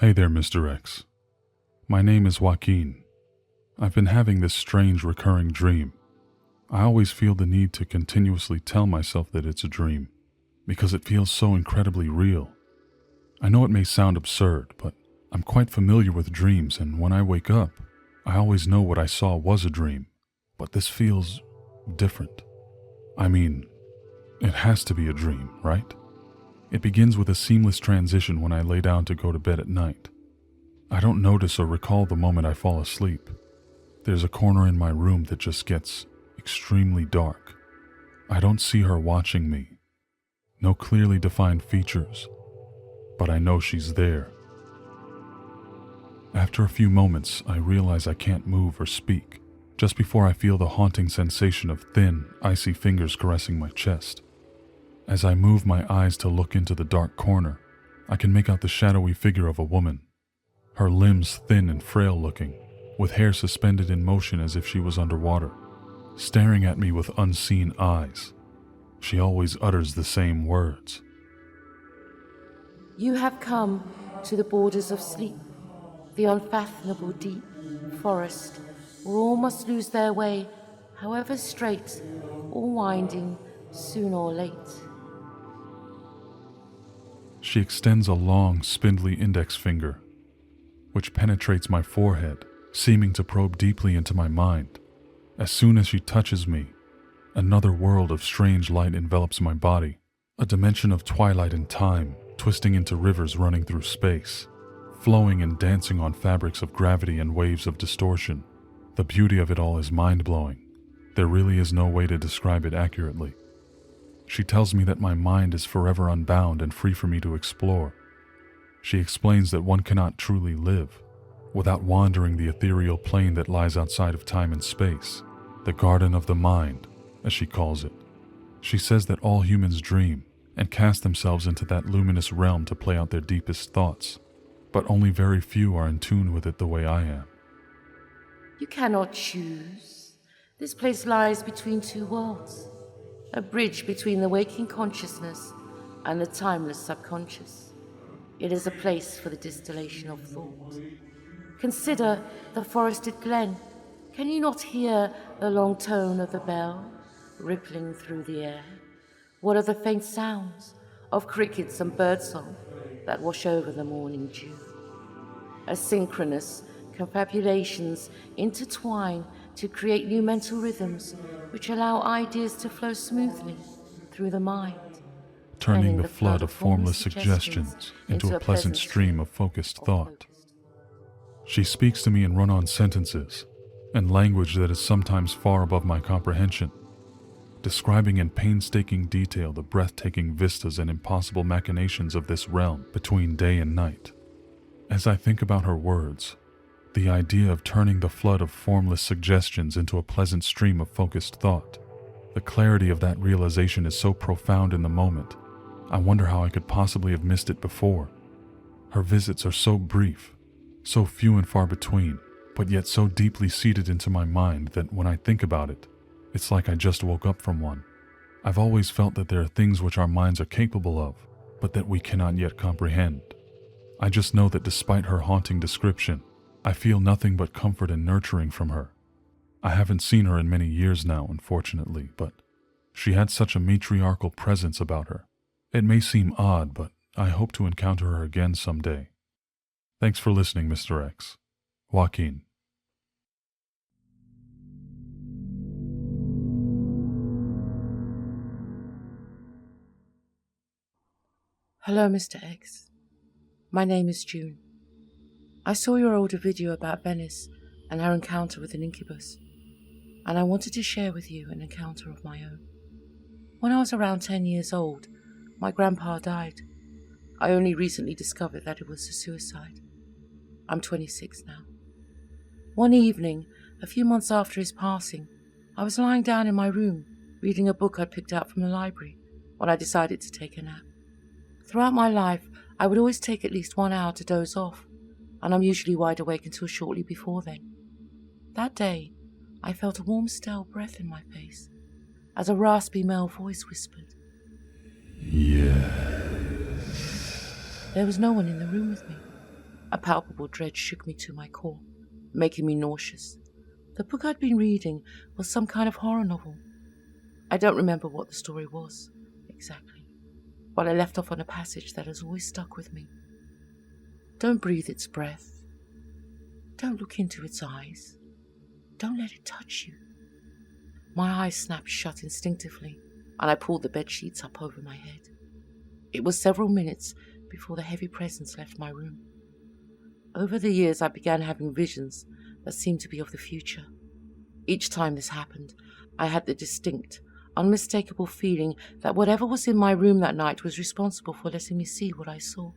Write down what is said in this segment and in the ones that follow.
Hey there, Mr. X. My name is Joaquin. I've been having this strange recurring dream. I always feel the need to continuously tell myself that it's a dream, because it feels so incredibly real. I know it may sound absurd, but I'm quite familiar with dreams, and when I wake up, I always know what I saw was a dream, but this feels different. I mean, it has to be a dream, right? It begins with a seamless transition when I lay down to go to bed at night. I don't notice or recall the moment I fall asleep. There's a corner in my room that just gets extremely dark. I don't see her watching me. No clearly defined features, but I know she's there. After a few moments, I realize I can't move or speak, just before I feel the haunting sensation of thin, icy fingers caressing my chest. As I move my eyes to look into the dark corner, I can make out the shadowy figure of a woman. Her limbs thin and frail looking, with hair suspended in motion as if she was underwater, staring at me with unseen eyes. She always utters the same words. You have come to the borders of sleep, the unfathomable deep forest, where all must lose their way, however straight or winding, soon or late. She extends a long, spindly index finger, which penetrates my forehead, seeming to probe deeply into my mind. As soon as she touches me, another world of strange light envelops my body, a dimension of twilight and time, twisting into rivers running through space, flowing and dancing on fabrics of gravity and waves of distortion. The beauty of it all is mind-blowing. There really is no way to describe it accurately. She tells me that my mind is forever unbound and free for me to explore. She explains that one cannot truly live without wandering the ethereal plane that lies outside of time and space, the garden of the mind, as she calls it. She says that all humans dream and cast themselves into that luminous realm to play out their deepest thoughts, but only very few are in tune with it the way I am. You cannot choose. This place lies between two worlds, a bridge between the waking consciousness and the timeless subconscious. It is a place for the distillation of thought. Consider the forested glen. Can you not hear the long tone of the bell rippling through the air? What are the faint sounds of crickets and birdsong that wash over the morning dew? Asynchronous confabulations intertwine to create new mental rhythms which allow ideas to flow smoothly through the mind, turning the flood of formless suggestions into a pleasant stream of focused thought. She speaks to me in run-on sentences and language that is sometimes far above my comprehension, describing in painstaking detail the breathtaking vistas and impossible machinations of this realm between day and night. As I think about her words, the idea of turning the flood of formless suggestions into a pleasant stream of focused thought, the clarity of that realization is so profound in the moment, I wonder how I could possibly have missed it before. Her visits are so brief, so few and far between, but yet so deeply seated into my mind that when I think about it, it's like I just woke up from one. I've always felt that there are things which our minds are capable of, but that we cannot yet comprehend. I just know that despite her haunting description, I feel nothing but comfort and nurturing from her. I haven't seen her in many years now, unfortunately, but she had such a matriarchal presence about her. It may seem odd, but I hope to encounter her again someday. Thanks for listening, Mr. X. Joaquin. Hello, Mr. X. My name is June. I saw your older video about Venice and her encounter with an incubus, and I wanted to share with you an encounter of my own. When I was around 10 years old, my grandpa died. I only recently discovered that it was a suicide. I'm 26 now. One evening, a few months after his passing, I was lying down in my room, reading a book I'd picked out from the library, when I decided to take a nap. Throughout my life, I would always take at least 1 hour to doze off, and I'm usually wide awake until shortly before then. That day, I felt a warm, stale breath in my face, as a raspy male voice whispered, Yes. There was no one in the room with me. A palpable dread shook me to my core, making me nauseous. The book I'd been reading was some kind of horror novel. I don't remember what the story was exactly, but I left off on a passage that has always stuck with me. Don't breathe its breath. Don't look into its eyes. Don't let it touch you. My eyes snapped shut instinctively, and I pulled the bed sheets up over my head. It was several minutes before the heavy presence left my room. Over the years, I began having visions that seemed to be of the future. Each time this happened, I had the distinct, unmistakable feeling that whatever was in my room that night was responsible for letting me see what I saw.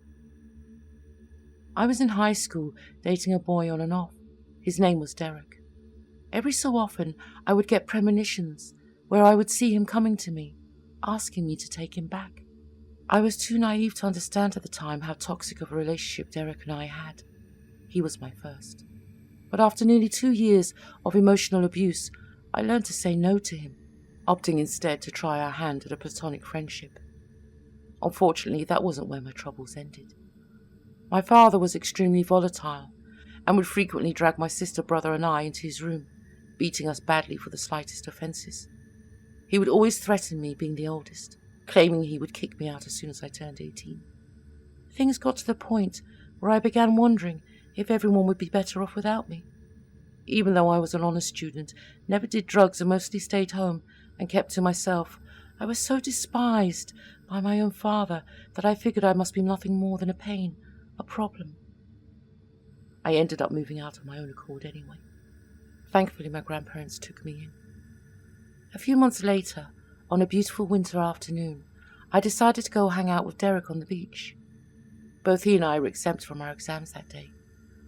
I was in high school, dating a boy on and off. His name was Derek. Every so often, I would get premonitions where I would see him coming to me, asking me to take him back. I was too naive to understand at the time how toxic of a relationship Derek and I had. He was my first. But after nearly 2 years of emotional abuse, I learned to say no to him, opting instead to try our hand at a platonic friendship. Unfortunately, that wasn't where my troubles ended. My father was extremely volatile and would frequently drag my sister, brother and I into his room, beating us badly for the slightest offences. He would always threaten me, being the oldest, claiming he would kick me out as soon as I turned 18. Things got to the point where I began wondering if everyone would be better off without me. Even though I was an honest student, never did drugs and mostly stayed home and kept to myself, I was so despised by my own father that I figured I must be nothing more than a pain, a problem. I ended up moving out of my own accord anyway. Thankfully, my grandparents took me in. A few months later, on a beautiful winter afternoon, I decided to go hang out with Derek on the beach. Both he and I were exempt from our exams that day,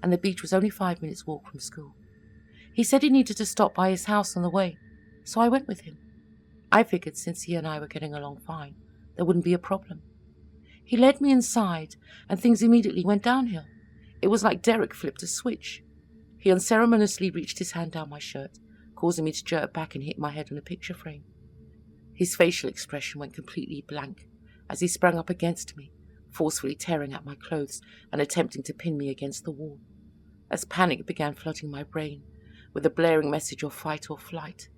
and the beach was only 5 minutes' walk from school. He said he needed to stop by his house on the way, so I went with him. I figured since he and I were getting along fine, there wouldn't be a problem. He led me inside, and things immediately went downhill. It was like Derek flipped a switch. He unceremoniously reached his hand down my shirt, causing me to jerk back and hit my head on a picture frame. His facial expression went completely blank as he sprang up against me, forcefully tearing at my clothes and attempting to pin me against the wall. As panic began flooding my brain, with a blaring message of fight or flight,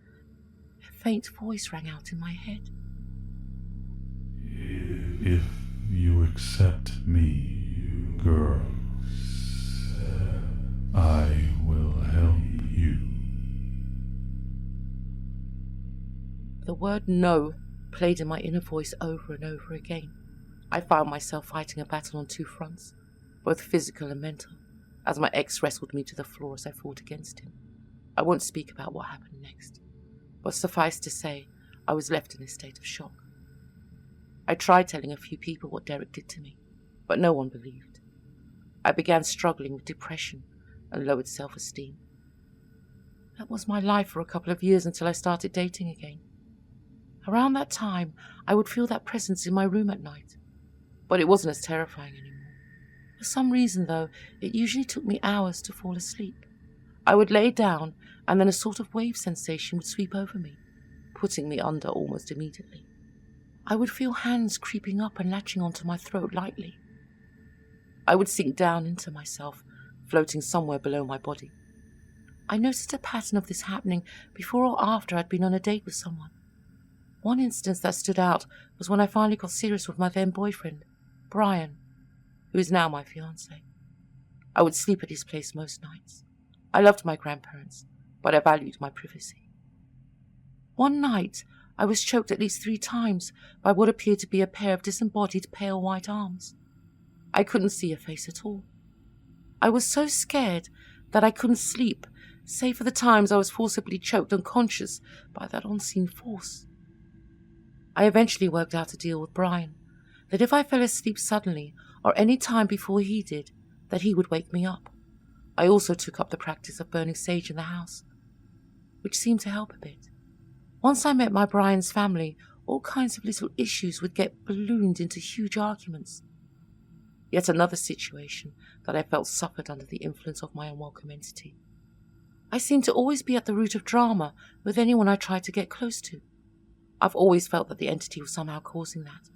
a faint voice rang out in my head. If you accept me, girls, I will help you. The word no played in my inner voice over and over again. I found myself fighting a battle on 2 fronts, both physical and mental, as my ex wrestled me to the floor as I fought against him. I won't speak about what happened next, but suffice to say, I was left in a state of shock. I tried telling a few people what Derek did to me, but no one believed. I began struggling with depression and lowered self-esteem. That was my life for a couple of years until I started dating again. Around that time, I would feel that presence in my room at night, but it wasn't as terrifying anymore. For some reason, though, it usually took me hours to fall asleep. I would lay down, and then a sort of wave sensation would sweep over me, putting me under almost immediately. I would feel hands creeping up and latching onto my throat lightly. I would sink down into myself, floating somewhere below my body. I noticed a pattern of this happening before or after I'd been on a date with someone. One instance that stood out was when I finally got serious with my then boyfriend, Brian, who is now my fiancé. I would sleep at his place most nights. I loved my grandparents, but I valued my privacy. One night, I was choked at least 3 times by what appeared to be a pair of disembodied pale white arms. I couldn't see a face at all. I was so scared that I couldn't sleep, save for the times I was forcibly choked unconscious by that unseen force. I eventually worked out a deal with Brian, that if I fell asleep suddenly or any time before he did, that he would wake me up. I also took up the practice of burning sage in the house, which seemed to help a bit. Once I met my Brian's family, all kinds of little issues would get ballooned into huge arguments. Yet another situation that I felt suffered under the influence of my unwelcome entity. I seemed to always be at the root of drama with anyone I tried to get close to. I've always felt that the entity was somehow causing that,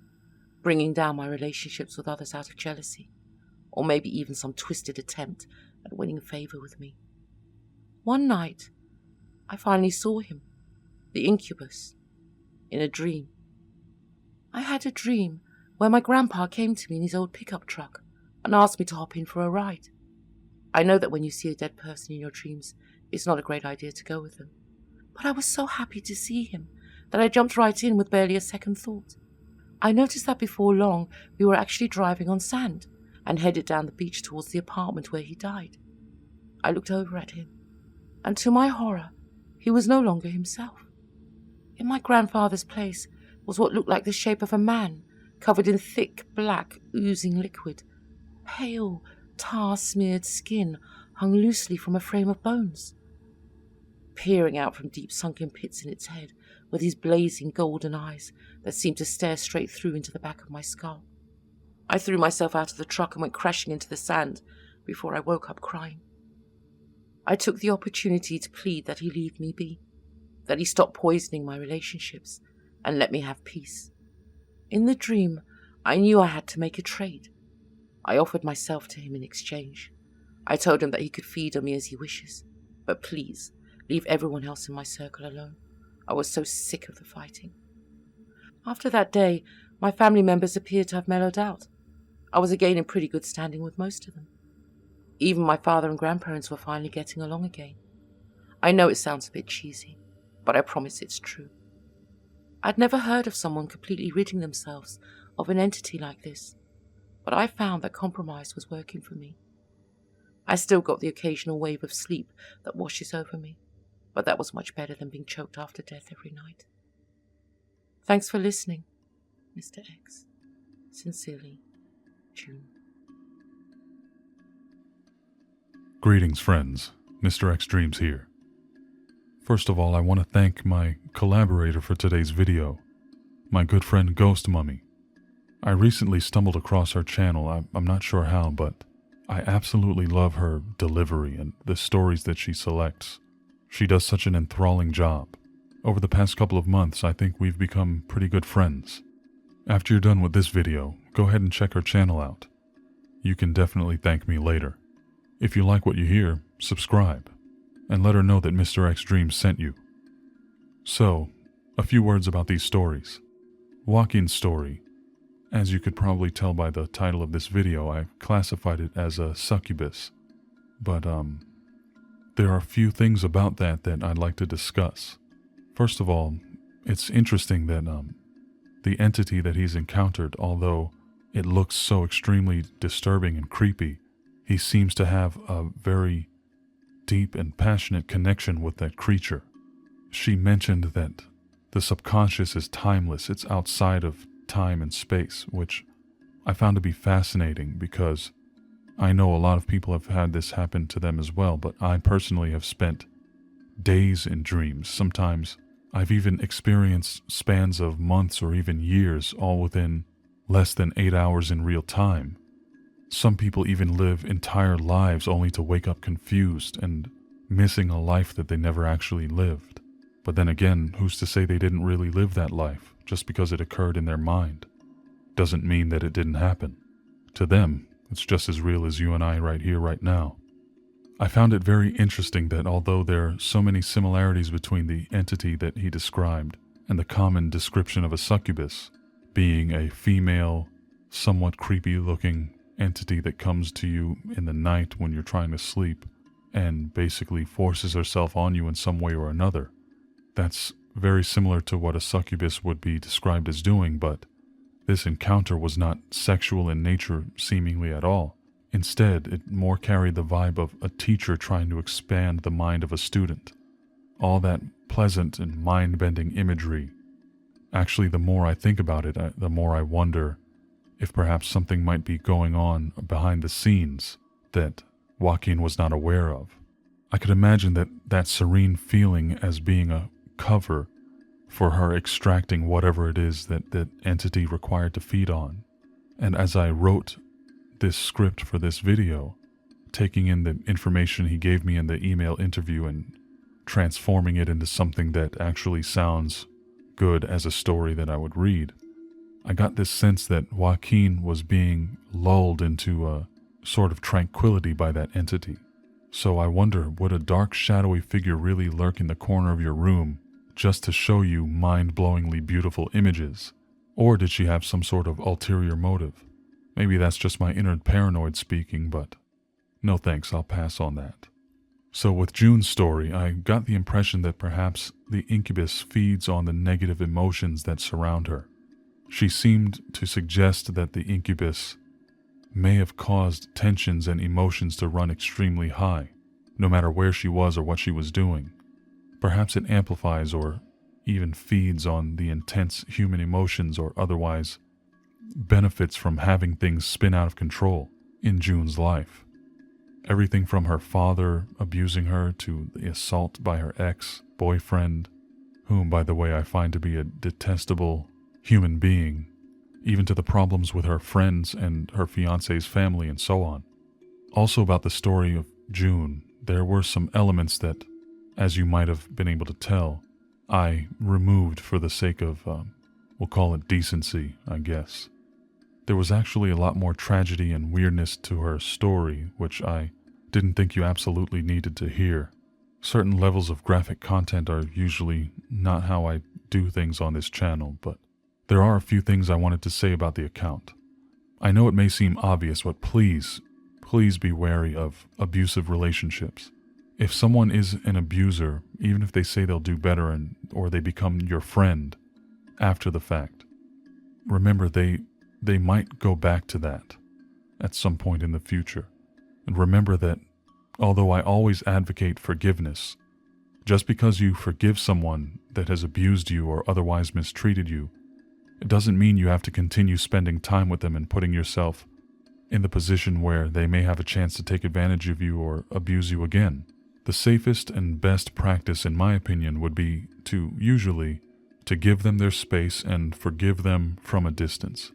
bringing down my relationships with others out of jealousy, or maybe even some twisted attempt at winning favor with me. One night, I finally saw him, the Incubus, in a dream. I had a dream where my grandpa came to me in his old pickup truck and asked me to hop in for a ride. I know that when you see a dead person in your dreams, it's not a great idea to go with them. But I was so happy to see him that I jumped right in with barely a second thought. I noticed that before long we were actually driving on sand and headed down the beach towards the apartment where he died. I looked over at him, and to my horror, he was no longer himself. In my grandfather's place was what looked like the shape of a man, covered in thick, black, oozing liquid. Pale, tar-smeared skin hung loosely from a frame of bones. Peering out from deep sunken pits in its head were these blazing golden eyes that seemed to stare straight through into the back of my skull. I threw myself out of the truck and went crashing into the sand before I woke up crying. I took the opportunity to plead that he leave me be, that he stop poisoning my relationships and let me have peace. In the dream, I knew I had to make a trade. I offered myself to him in exchange. I told him that he could feed on me as he wishes, but please, leave everyone else in my circle alone. I was so sick of the fighting. After that day, my family members appeared to have mellowed out. I was again in pretty good standing with most of them. Even my father and grandparents were finally getting along again. I know it sounds a bit cheesy, but I promise it's true. I'd never heard of someone completely ridding themselves of an entity like this, but I found that compromise was working for me. I still got the occasional wave of sleep that washes over me, but that was much better than being choked after death every night. Thanks for listening, Mr. X. Sincerely, June. Greetings, friends. Mr.xdreams here. First of all, I want to thank my collaborator for today's video, my good friend Ghost Mummy. I recently stumbled across her channel. I'm not sure how, but I absolutely love her delivery and the stories that she selects. She does such an enthralling job. Over the past couple of months, I think we've become pretty good friends. After you're done with this video, go ahead and check her channel out. You can definitely thank me later. If you like what you hear, subscribe, and let her know that Mr.xdreams sent you. So, a few words about these stories. Joaquin's story. As you could probably tell by the title of this video, I've classified it as a succubus. But, there are a few things about that I'd like to discuss. First of all, it's interesting that, the entity that he's encountered, although it looks so extremely disturbing and creepy, he seems to have a very deep and passionate connection with that creature. She mentioned that the subconscious is timeless. It's outside of time and space, which I found to be fascinating because I know a lot of people have had this happen to them as well, but I personally have spent days in dreams. Sometimes I've even experienced spans of months or even years, all within less than 8 hours in real time. Some people even live entire lives only to wake up confused and missing a life that they never actually lived. But then again, who's to say they didn't really live that life just because it occurred in their mind? Doesn't mean that it didn't happen. To them, it's just as real as you and I right here, right now. I found it very interesting that although there are so many similarities between the entity that he described and the common description of a succubus, being a female, somewhat creepy-looking entity that comes to you in the night when you're trying to sleep and basically forces herself on you in some way or another. That's very similar to what a succubus would be described as doing, but this encounter was not sexual in nature seemingly at all. Instead, it more carried the vibe of a teacher trying to expand the mind of a student. All that pleasant and mind-bending imagery. Actually, the more I think about it, the more I wonder if perhaps something might be going on behind the scenes that Joaquin was not aware of. I could imagine that serene feeling as being a cover for her extracting whatever it is that entity required to feed on. And as I wrote this script for this video, taking in the information he gave me in the email interview and transforming it into something that actually sounds good as a story that I would read, I got this sense that Joaquin was being lulled into a sort of tranquility by that entity. So I wonder, would a dark, shadowy figure really lurk in the corner of your room just to show you mind-blowingly beautiful images? Or did she have some sort of ulterior motive? Maybe that's just my inner paranoid speaking, but no thanks, I'll pass on that. So with June's story, I got the impression that perhaps the incubus feeds on the negative emotions that surround her. She seemed to suggest that the incubus may have caused tensions and emotions to run extremely high, no matter where she was or what she was doing. Perhaps it amplifies or even feeds on the intense human emotions or otherwise benefits from having things spin out of control in June's life. Everything from her father abusing her to the assault by her ex-boyfriend, whom, by the way, I find to be a detestable human being, even to the problems with her friends and her fiancé's family and so on. Also about the story of June, there were some elements that, as you might have been able to tell, I removed for the sake of, we'll call it decency, I guess. There was actually a lot more tragedy and weirdness to her story, which I didn't think you absolutely needed to hear. Certain levels of graphic content are usually not how I do things on this channel, but there are a few things I wanted to say about the account. I know it may seem obvious, but please be wary of abusive relationships. If someone is an abuser, even if they say they'll do better or they become your friend after the fact, remember they might go back to that at some point in the future. And remember that although I always advocate forgiveness, just because you forgive someone that has abused you or otherwise mistreated you, it doesn't mean you have to continue spending time with them and putting yourself in the position where they may have a chance to take advantage of you or abuse you again. The safest and best practice, in my opinion, would be to give them their space and forgive them from a distance.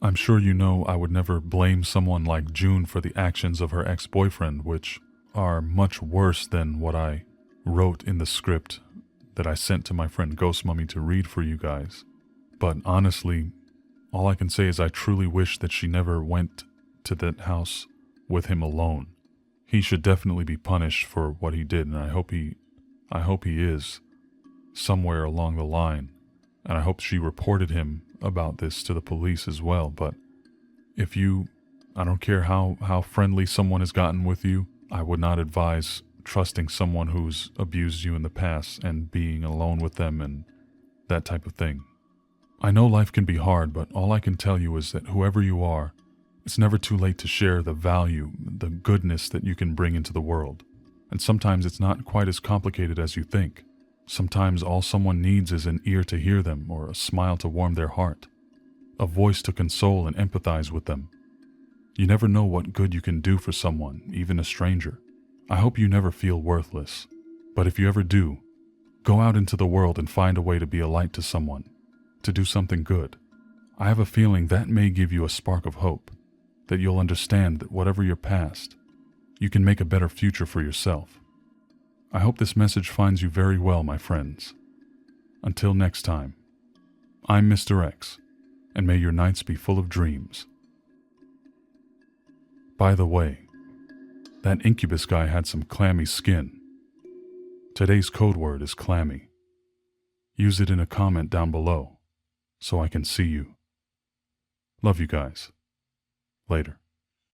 I'm sure you know I would never blame someone like June for the actions of her ex-boyfriend, which are much worse than what I wrote in the script that I sent to my friend Ghost Mummy to read for you guys. But honestly, all I can say is I truly wish that she never went to that house with him alone. He should definitely be punished for what he did, and I hope he is somewhere along the line. And I hope she reported him about this to the police as well. But I don't care how friendly someone has gotten with you, I would not advise trusting someone who's abused you in the past and being alone with them and that type of thing. I know life can be hard, but all I can tell you is that whoever you are, it's never too late to share the value, the goodness that you can bring into the world. And sometimes it's not quite as complicated as you think. Sometimes all someone needs is an ear to hear them or a smile to warm their heart, a voice to console and empathize with them. You never know what good you can do for someone, even a stranger. I hope you never feel worthless, but if you ever do, go out into the world and find a way to be a light to someone, to do something good. I have a feeling that may give you a spark of hope, that you'll understand that whatever your past, you can make a better future for yourself. I hope this message finds you very well, my friends. Until next time, I'm Mr. X, and may your nights be full of dreams. By the way, that Incubus guy had some clammy skin. Today's code word is clammy. Use it in a comment down below, so I can see you. Love you guys. Later.